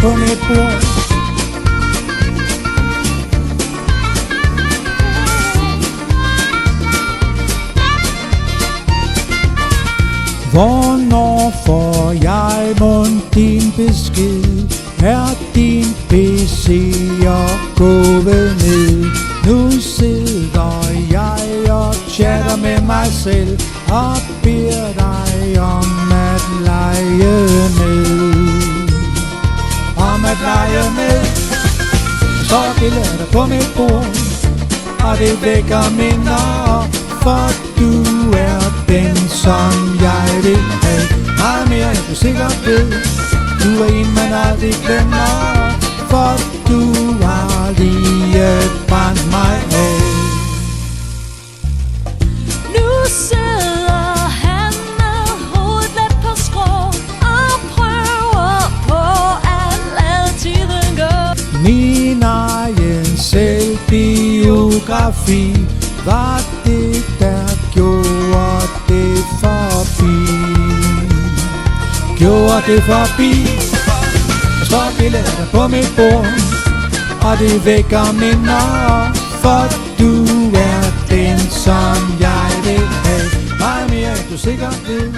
på mit bord. Hvornår får jeg mon din besked? Er din PC og gået ned? Nu sidder jeg og chatter med mig selv og beder dig om at lege med. Om at lege med. Der står billeder på mit bord, og det vækker minder, for du er den, som jeg vil have. Meget mere end du sikkert ved. Du er en, man aldrig glemmer, for du har lige brændt mig af. Nu sidder han med hovedet let på skrå og prøver på at lade tiden gå. Min egen selvbiografi var det, der gjorde det forbi. Gjorde det forbi. Der står billeder på mit bord, og det vækker minder, for du er den, som jeg vil have. Meget mere end du sikkert ved.